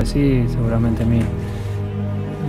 decís, seguramente mi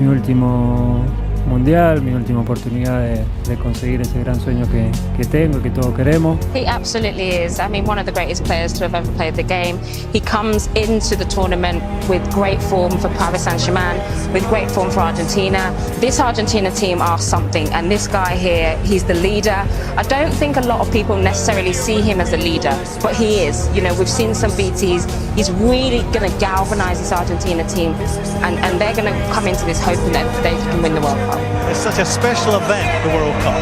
último mundial, mi última oportunidad de conseguir ese gran sueño que tengo y que todos queremos. He absolutely is. I mean, one of the greatest players to have ever played the game. He comes into the tournament with great form for Paris Saint-Germain, with great form for Argentina. This Argentina team are something, and this guy here, he's the leader. I don't think a lot of people necessarily see him as a leader, but he is. You know, we've seen some BTs. He's really going to galvanise this Argentina team, and they're going to come into this hoping that they can win the World Cup. It's such a special event, the World Cup.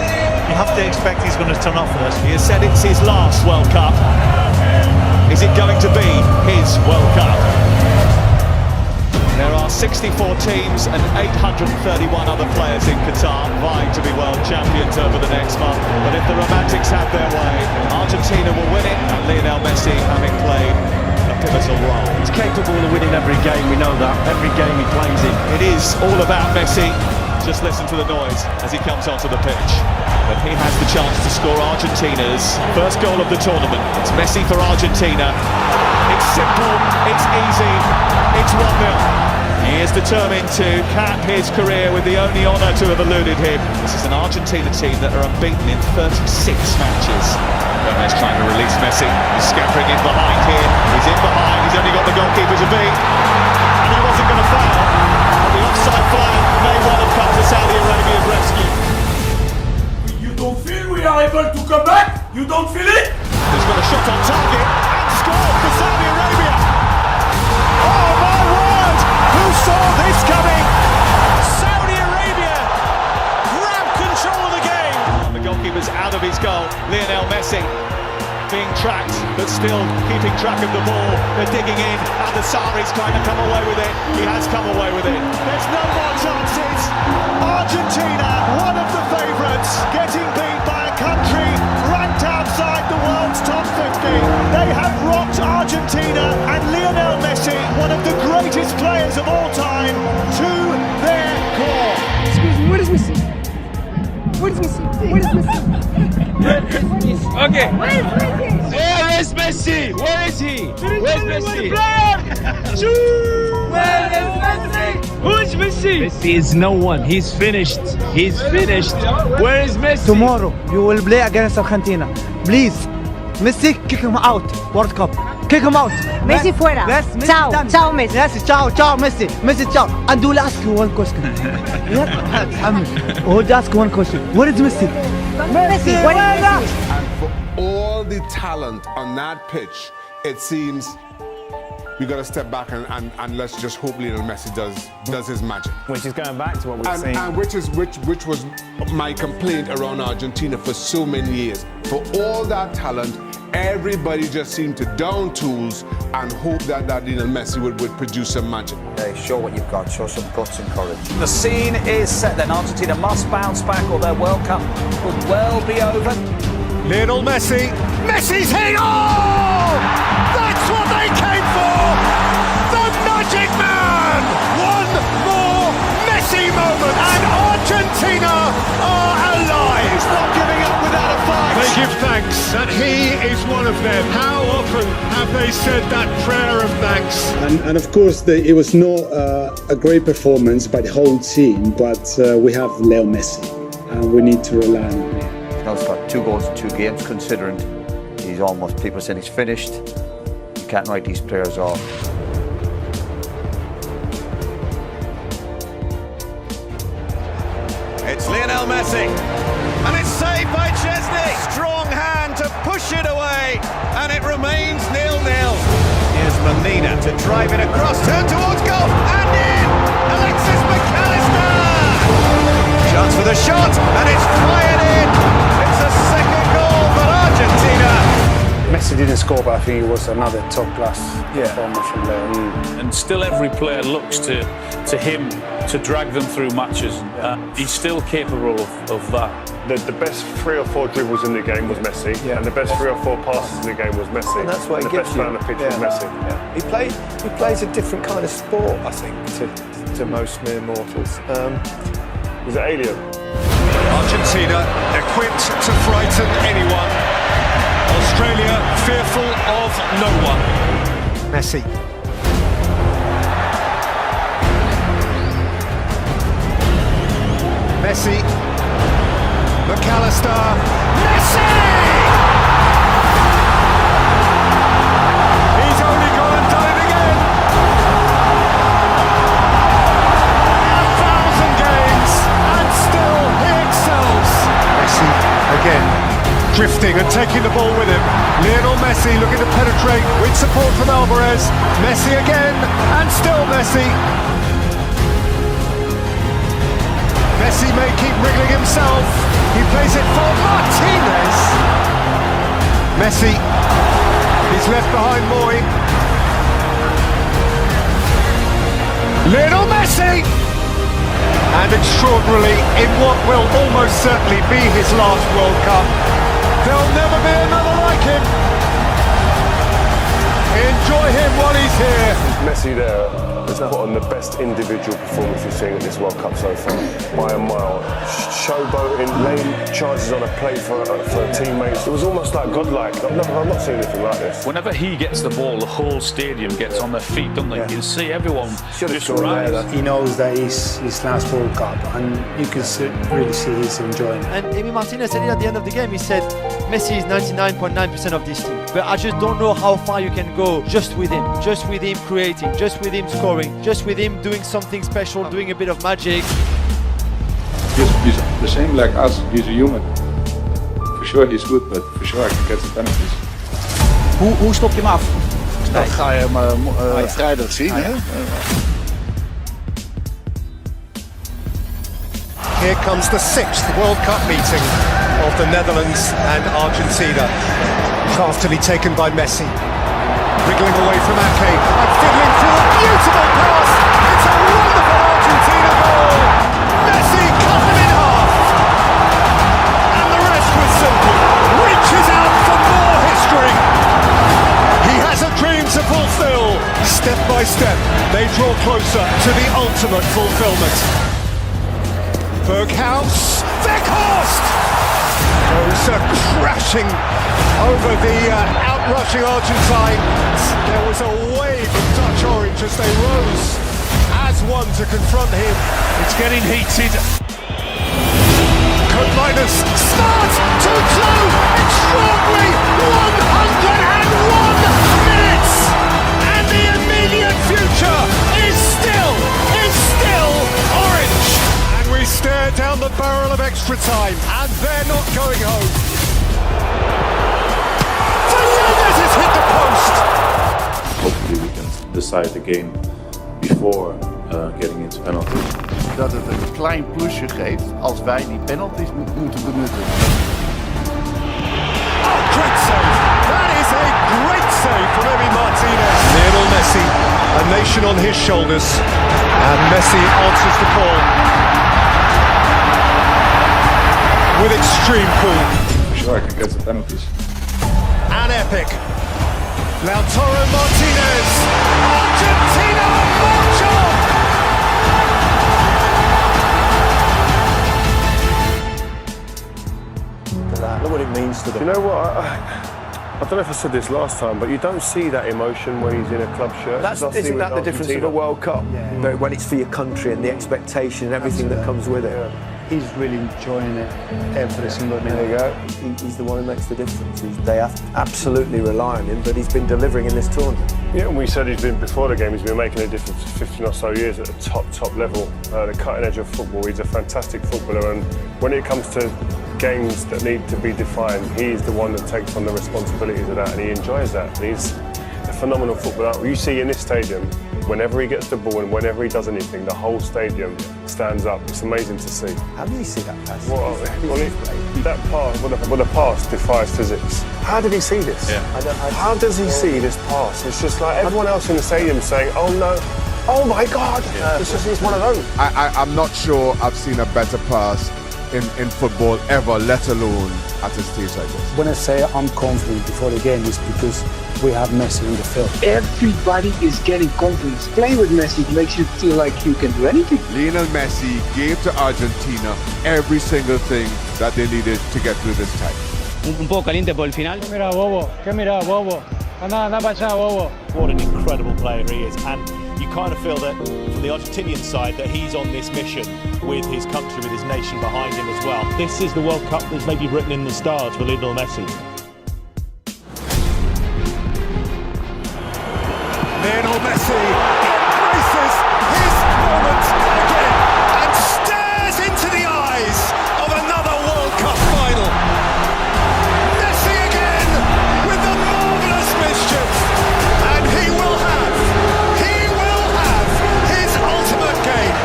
You have to expect he's going to turn up for this. He has said it's his last World Cup. Is it going to be his World Cup? There are 64 teams and 831 other players in Qatar vying to be world champions over the next month. But if the Romantics have their way, Argentina will win it, and Lionel Messi, having played a pivotal role. He's capable of winning every game, we know that. Every game he plays in. It is all about Messi. Just listen to the noise as he comes onto the pitch. But he has the chance to score Argentina's first goal of the tournament. It's Messi for Argentina. It's simple, it's easy, it's 1-0. He is determined to cap his career with the only honour to have eluded him. This is an Argentina team that are unbeaten in 36 matches. Gomez trying to release Messi. He's scampering in behind here. He's in behind. He's only got the goalkeeper to beat. And he wasn't going to foul. But the offside flag may well have come to Saudi Arabia's rescue. You don't feel we are able to come back? You don't feel it? He's got a shot on target and scored for Saudi Arabia. Oh my word! Who saw this coming? Saudi Arabia grab control of the game. And the goalkeeper's out of his goal. Lionel Messi being tracked, but still keeping track of the ball. They're digging in, and the Sari's trying to come away with it. He has come away with it. There's no more chances. Argentina, one of the favourites, getting beat by a country ranked outside the world's top 50. They have rocked Argentina and Lionel Messi, one of the greatest players of all time, to their core. Excuse me, where is Messi? Where is Messi? Where is Messi? Okay. Where is Messi? Where is Messi? Where is he? Where's Messi? Where is Messi? Who's Messi? Messi is no one. He's finished. He's finished. Where is Messi? Tomorrow you will play against Argentina. Please, Messi, kick him out. World Cup. Kick him out. Messi fuera. Yes, Messi Ciao, done. ciao Messi. Yes, ciao, ciao Messi. Messi, ciao. And we'll ask you one question. We'll ask one question. Where is Messi? Messi, where is Messi? And for all the talent on that pitch, it seems we got to step back and let's just hope Lionel Messi does his magic. Which is going back to what we've seen. And which was my complaint around Argentina for so many years. For all that talent, everybody just seemed to down tools and hope that Lionel Messi would produce some magic. Okay, show what you've got, show some guts and courage. The scene is set then. Argentina must bounce back or their World Cup could well be over. Lionel Messi. Messi's hit! Oh! That's what they came for! The Magic Man! One more Messi moment! And Argentina are alive! He's not giving up without a fight! They give thanks that he is one of them. How often have they said that prayer of thanks? And of course, it was not a great performance by the whole team, but we have Leo Messi, and we need to rely on him. He's got 2 goals in 2 games, considering he's almost, people saying he's finished. You can't write these players off. It's Lionel Messi, and it's saved by Chesney. Strong hand to push it away, and it remains 0-0. Here's Molina to drive it across, turn towards goal, and in! Alexis McAllister! Chance for the shot, and it's fired in! It's a second goal for Argentina! Messi didn't score, but I think it was another top-class performance from there. And still every player looks to him to drag them through matches. He's still capable of that. The best 3 or 4 dribbles in the game was Messi, and the best 3 or 4 passes in the game was Messi. And that's what the he gives best you. player on the pitch was Messi. Yeah. He plays a different kind of sport, I think, to most mere mortals. He's an alien. Argentina equipped to frighten anyone. Australia fearful of no one. Messi. monster, Messi! He's only gone and done it again. 1,000 games and still he excels. Messi again, drifting and taking the ball with him. Lionel Messi looking to penetrate with support from Alvarez. Messi again and still Messi. Messi may keep wriggling himself. He plays it for Martinez. Messi, he's left behind Moy. Lionel Messi! And extraordinarily, in what will almost certainly be his last World Cup, there'll never be another like him. Enjoy him while he's here. Messi there has put on the best individual performance we've seen at this World Cup so far, by a mile. Showboating, laying chances on a plate for teammates. It was almost like godlike. I've not seen anything like this. Whenever he gets the ball, the whole stadium gets on their feet, don't they? You can see everyone just rise. He knows that it's his last World Cup, and you can really see he's enjoying it. And Emi Martinez said it at the end of the game. He said, Messi is 99.9% of this team, but I just don't know how far you can go just with him creating, just with him scoring, just with him doing something special, doing a bit of magic. He's the same like us, he's a human. For sure he's good, but for sure I can get the penalties. Hoe stop je hem af? Dat ga je hem vrijdag zien, hè? Here comes the 6th World Cup meeting of the Netherlands and Argentina. Craftily taken by Messi. Wriggling away from Ake and fiddling through a beautiful pass. It's a wonderful Argentina goal. Messi cut them in half. And the rest was simple. Reaches out for more history. He has a dream to fulfill. Step by step, they draw closer to the ultimate fulfillment. Berghaus, Weghorst goes crashing over the outrushing Argentines. There was a wave of Dutch orange as they rose as one to confront him. It's getting heated. Code minus start 2-2. Extraordinary 101 minutes, and the immediate future is still orange. We stare down the barrel of extra time, and they're not going home. Fernandez has hit the post! Hopefully we can decide the game before getting into penalties. Dat het een klein plusje geeft als wij die penalties moeten benutten. Oh, great save! That is a great save from Emi Martinez. Lionel Messi, a nation on his shoulders, and Messi answers the call with extreme cool. Sure, I can get the penalties. An epic. Lautaro Martinez. Argentina march on! Look what it means to them. You know what? I don't know if I said this last time, but you don't see that emotion when he's in a club shirt. Isn't that the difference of a World Cup? Yeah. But when it's for your country and the expectation and everything that comes with it. Yeah. He's really enjoying it every single minute. There you go. He's the one who makes the difference. They have absolutely rely on him, but he's been delivering in this tournament. Yeah, and we said he's been, before the game, he's been making a difference for 15 or so years at the top level, the cutting edge of football. He's a fantastic footballer, and when it comes to games that need to be defined, he's the one that takes on the responsibilities of that, and he enjoys that. And he's a phenomenal footballer. You see in this stadium, whenever he gets the ball and whenever he does anything, the whole stadium stands up. It's amazing to see. How did he see that pass? The pass defies physics. How did he see this? Yeah. How does he see this pass? It's just like everyone else in the stadium saying, "Oh no, oh my God!" Yeah. It's one of those. I'm not sure I've seen a better pass in football ever, let alone at a stage like this. When I say I'm confident before the game, it's because we have Messi in the field. Everybody is getting confidence. Playing with Messi makes you feel like you can do anything. Lionel Messi gave to Argentina every single thing that they needed to get through this time. Un poco caliente por el final. ¿Qué mira, bobo? ¿Qué mira, bobo? Anda para allá, bobo. What an incredible player he is, and you kind of feel that from the Argentinian side that he's on this mission with his country, with his nation behind him as well. This is the World Cup that's maybe written in the stars for Lionel Messi. Lionel Messi embraces his moment again and stares into the eyes of another World Cup final. Messi again with the marvellous mischief, and he will have his ultimate game.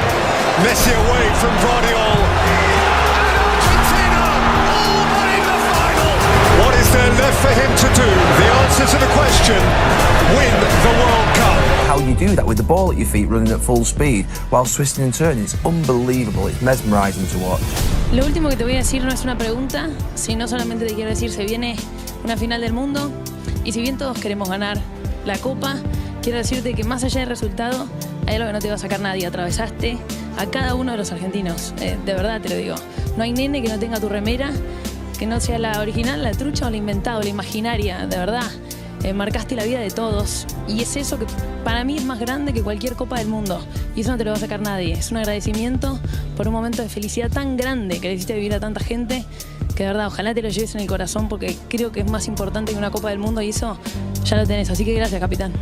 Messi away from Guardiola, and Argentina all but in the final. What is there left for him to do? The answer to the question: win the World Cup. How you do that with the ball at your feet running at full speed whilst twisting and turning, it's unbelievable, it's mesmerizing to watch. Lo último que te voy a decir no es una pregunta, sino solamente te quiero decir, se viene una final del mundo y si bien todos queremos ganar la Copa, quiero decirte que más allá del resultado hay algo que no te va a sacar nadie. Atravesaste a cada uno de los argentinos, de verdad te lo digo. No hay nene que no tenga tu remera, que no sea la original, la trucha o la inventada o la imaginaria, de verdad. Marcaste la vida de todos y es eso que para mí es más grande que cualquier Copa del Mundo y eso no te lo va a sacar nadie. Es un agradecimiento por un momento de felicidad tan grande que le hiciste vivir a tanta gente que de verdad ojalá te lo lleves en el corazón porque creo que es más importante que una Copa del Mundo y eso ya lo tenés, así que gracias, capitán.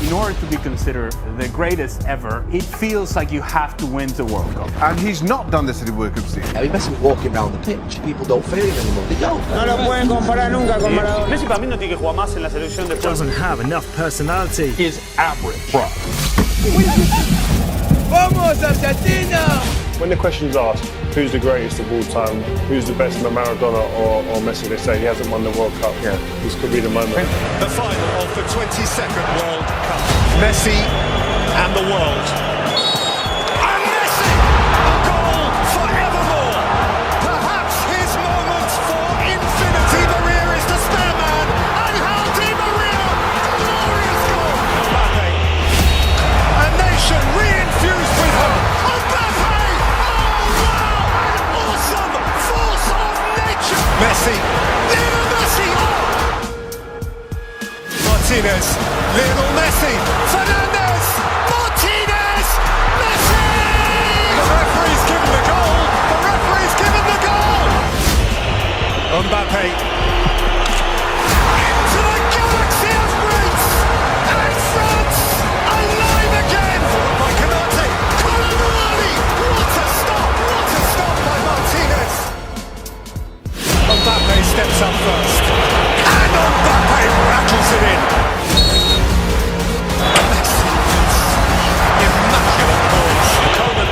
In order to be considered the greatest ever, it feels like you have to win the World Cup. And he's not done this at the World Cup stage. I mean, Messi walking around the pitch, people don't feel him anymore, they don't. No lo pueden comparar nunca con Maradona. Messi para mí no tiene que jugar más en la selección de Doesn't have enough personality. Is average. Bro. ¡Vamos, Argentina! When the question's asked, who's the greatest of all time, who's the best, Maradona or Messi, they say he hasn't won the World Cup. Yeah, this could be the moment. The final of the 22nd World Cup. Messi and the world. And Messi, a goal forevermore. Perhaps his moment for infinity. Maria is the spare man. And Di Maria, glorious goal. Mbappe. A nation re-infused with hope. Mbappe! Oh wow! Awesome force of nature. Messi. Lionel Messi. Martinez. Lionel Messi. Fernandez. Martinez. Messi! The referee's given the goal. The referee's given the goal. Mbappe. Into the galaxy of greats. And France alive again. By Canate. Colomani. What a stop. What a stop by Martinez. Mbappe steps up first. And Mbappe rattles it in. Immaculate balls. Coleman.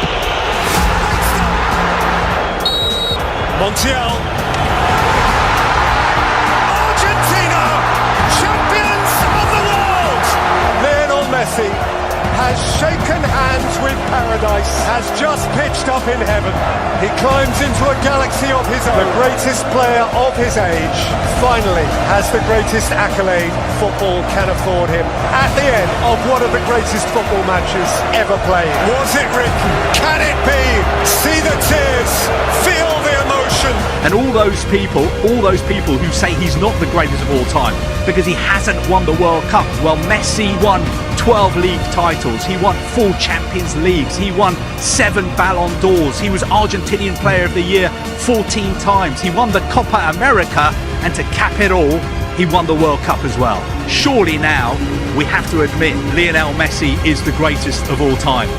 Montiel. Argentina, champions of the world. Lionel Messi has shaken hands with paradise, has just pitched up in heaven. He climbs into a galaxy of his own. The greatest player of his age finally has the greatest accolade football can afford him. At the end of one of the greatest football matches ever played. Was it written? Can it be? See the tears, feel the emotion. And all those people who say he's not the greatest of all time because he hasn't won the World Cup. Well, Messi won 12 league titles, he won 4 Champions Leagues, he won 7 Ballon d'Ors, he was Argentinian Player of the Year 14 times, he won the Copa America, and to cap it all, he won the World Cup as well. Surely now, we have to admit, Lionel Messi is the greatest of all time.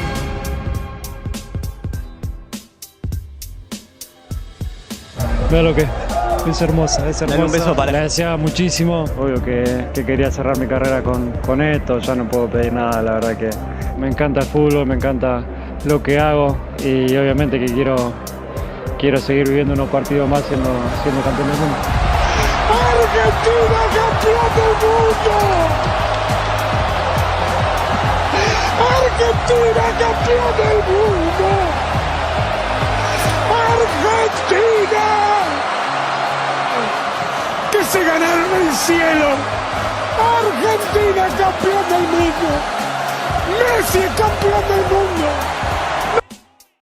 Claro que es hermosa, es hermosa. Dale un beso para... Le deseaba muchísimo, obvio que quería cerrar mi carrera con esto, ya no puedo pedir nada, la verdad que me encanta el fútbol, me encanta lo que hago y obviamente que quiero seguir viviendo unos partidos más siendo campeón del mundo. ¡Argentina, campeón del mundo! ¡Argentina, campeón del mundo! ¡Argentina! ¡Que se ganaron el cielo! ¡Argentina, campeón del mundo! ¡Messi, campeón del mundo!